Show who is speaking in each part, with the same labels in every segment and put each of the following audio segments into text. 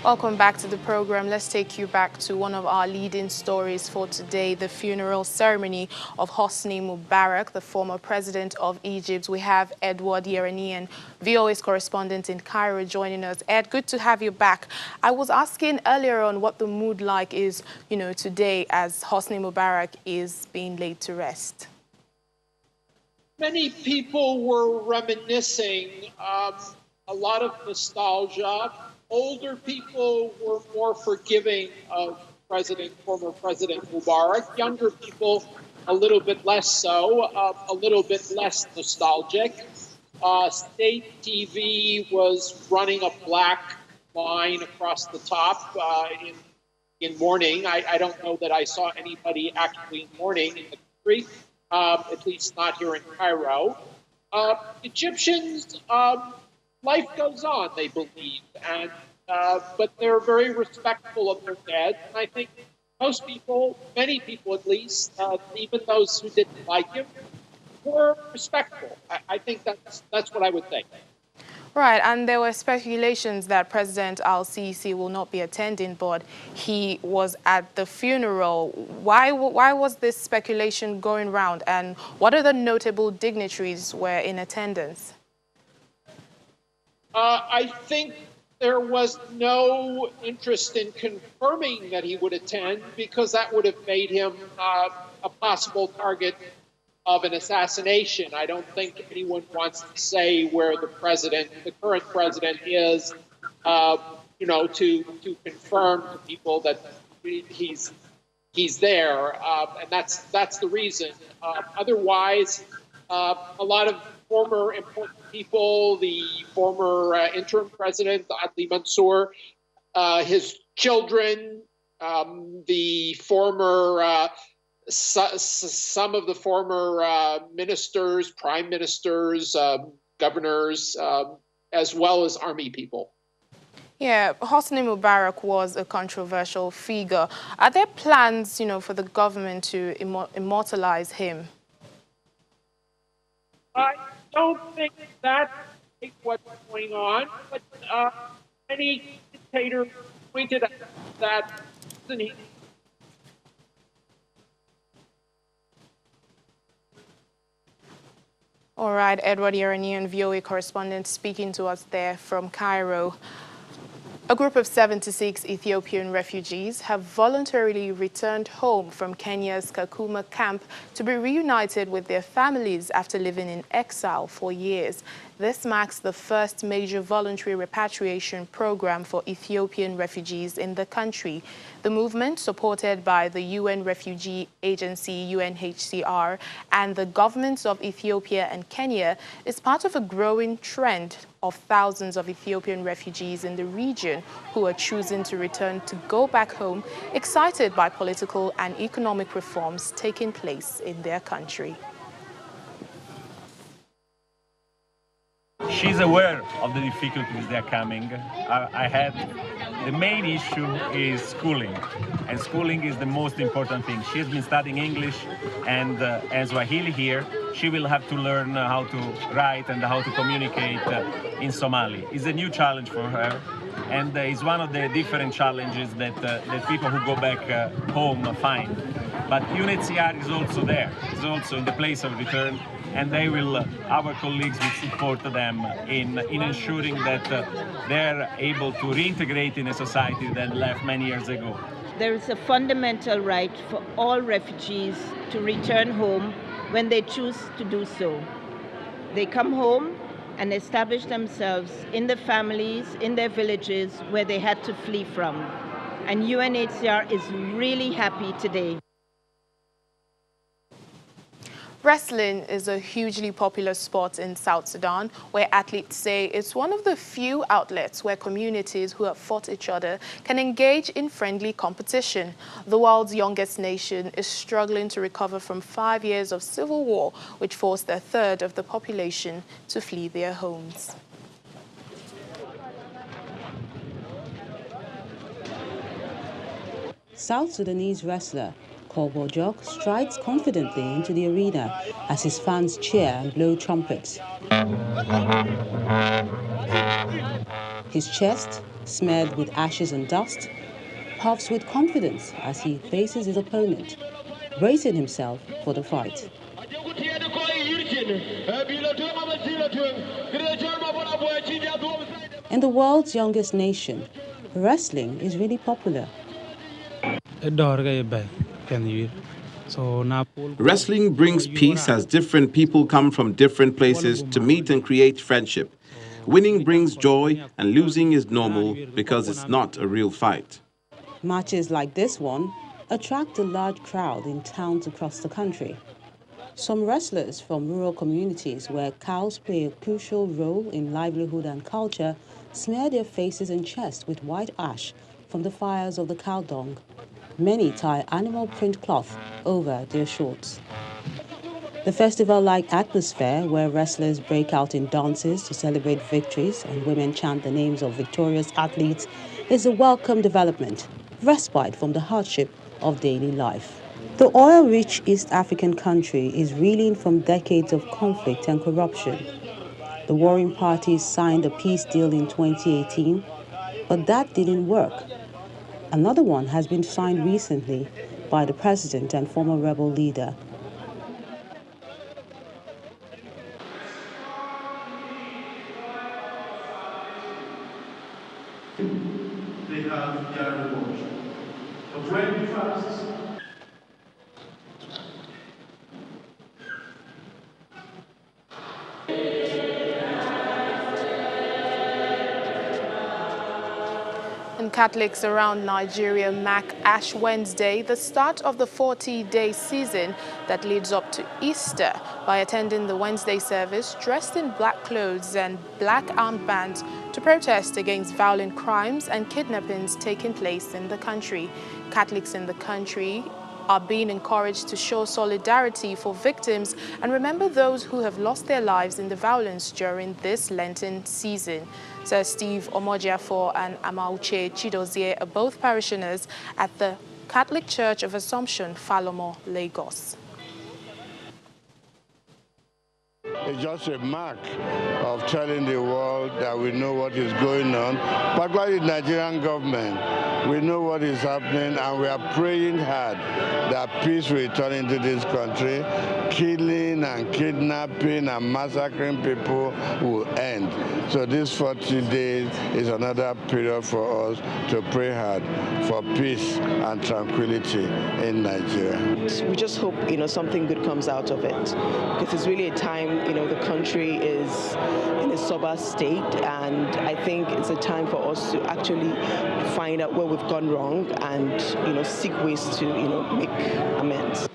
Speaker 1: Welcome back to the program. Let's take you back to one of our leading stories for today, the funeral ceremony of Hosni Mubarak, the former president of Egypt. We have Edward Yeranian, VOA's correspondent in Cairo, joining us. Ed, good to have you back. I was asking earlier on what the mood like is, today as Hosni Mubarak is being laid to rest.
Speaker 2: Many people were reminiscing, a lot of nostalgia. Older people were more forgiving of former President Mubarak. Younger people, a little bit less so, a little bit less nostalgic. State TV was running a black line across the top in mourning. I don't know that I saw anybody actually in mourning in the country, at least not here in Cairo. Egyptians, life goes on, they believe, and but they're very respectful of their dead. And I think most people, many people at least, even those who didn't like him, were respectful. I think that's what I would think.
Speaker 1: Right, and there were speculations that President al-Sisi will not be attending, but he was at the funeral. Why was this speculation going round, and what other notable dignitaries were in attendance?
Speaker 2: I think there was no interest in confirming that he would attend because that would have made him a possible target of an assassination. I don't think anyone wants to say where the current president is, to confirm to people that he's there, and that's the reason. Otherwise, a lot of former important people, the former interim president, Adli Mansour, his children, the former some of the former ministers, prime ministers, governors, as well as army people.
Speaker 1: Yeah, Hosni Mubarak was a controversial figure. Are there plans, for the government to immortalize him?
Speaker 2: I don't think that's what's going on, but many dictators pointed out that he.
Speaker 1: All right, Edward Yeranian, VOA correspondent, speaking to us there from Cairo. A group of 76 Ethiopian refugees have voluntarily returned home from Kenya's Kakuma camp to be reunited with their families after living in exile for years. This marks the first major voluntary repatriation program for Ethiopian refugees in the country. The movement, supported by the UN Refugee Agency, UNHCR, and the governments of Ethiopia and Kenya, is part of a growing trend of thousands of Ethiopian refugees in the region who are choosing to return to go back home, excited by political and economic reforms taking place in their country.
Speaker 3: She's aware of the difficulties that are coming. The main issue is schooling, and schooling is the most important thing. She's been studying English and Swahili here. She will have to learn how to write and how to communicate in Somali. It's a new challenge for her, and it's one of the different challenges that people who go back home find. But UNHCR is also there, is also in the place of return, and our colleagues will support them in ensuring that they're able to reintegrate in a society that left many years ago.
Speaker 4: There is a fundamental right for all refugees to return home when they choose to do so. They come home and establish themselves in their families, in their villages where they had to flee from. And UNHCR is really happy today.
Speaker 1: Wrestling is a hugely popular sport in South Sudan, where athletes say it's one of the few outlets where communities who have fought each other can engage in friendly competition. The world's youngest nation is struggling to recover from 5 years of civil war, which forced a third of the population to flee their homes.
Speaker 5: South Sudanese wrestler Mubarak strides confidently into the arena as his fans cheer and blow trumpets. His chest, smeared with ashes and dust, puffs with confidence as he faces his opponent, bracing himself for the fight. In the world's youngest nation, wrestling is really popular.
Speaker 6: Wrestling brings peace as different people come from different places to meet and create friendship. Winning brings joy and losing is normal because it's not a real fight.
Speaker 5: Matches like this one attract a large crowd in towns across the country. Some wrestlers from rural communities where cows play a crucial role in livelihood and culture smear their faces and chests with white ash from the fires of the cow dung. Many tie animal print cloth over their shorts. The festival-like atmosphere where wrestlers break out in dances to celebrate victories and women chant the names of victorious athletes is a welcome development, respite from the hardship of daily life. The oil-rich East African country is reeling from decades of conflict and corruption. The warring parties signed a peace deal in 2018, but that didn't work. Another one has been signed recently by the president and former rebel leader.
Speaker 7: They have their reward. But when we fast,
Speaker 1: And Catholics around Nigeria mark Ash Wednesday, the start of the 40-day season that leads up to Easter, by attending the Wednesday service dressed in black clothes and black armbands to protest against violent crimes and kidnappings taking place in the country. Catholics in the country are being encouraged to show solidarity for victims and remember those who have lost their lives in the violence during this Lenten season. Sir Steve Omojiafor and Amauche Chidozie are both parishioners at the Catholic Church of Assumption, Falomo, Lagos.
Speaker 8: It's just a mark of telling the world that we know what is going on, particularly the Nigerian government. We know what is happening and we are praying hard that peace will return into this country. Killing and kidnapping and massacring people will end. So this 40 days is another period for us to pray hard for peace and tranquility in Nigeria.
Speaker 9: We just hope, something good comes out of it, because it's really a time, the country is in a sober state, and I think it's a time for us to actually find out where we've gone wrong and, seek ways to, make amends.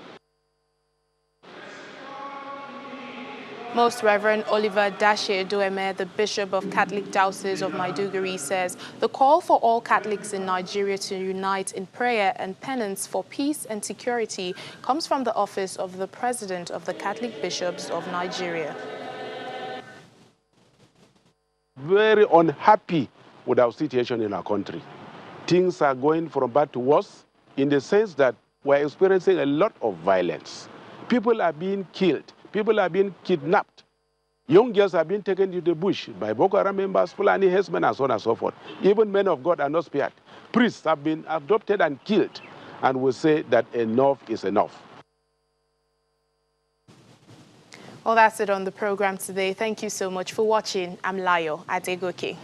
Speaker 1: Most Reverend Oliver Dashe Dueme, the Bishop of Catholic Diocese of Maiduguri, says the call for all Catholics in Nigeria to unite in prayer and penance for peace and security comes from the office of the President of the Catholic Bishops of Nigeria.
Speaker 10: Very unhappy with our situation in our country. Things are going from bad to worse in the sense that we're experiencing a lot of violence. People are being killed. People are being kidnapped. Young girls are being taken to the bush by Boko Haram members, Fulani herdsmen, and so on and so forth. Even men of God are not spared. Priests have been adopted and killed. And we say that enough is enough.
Speaker 1: Well, that's it on the program today. Thank you so much for watching. I'm Layo Adegoke.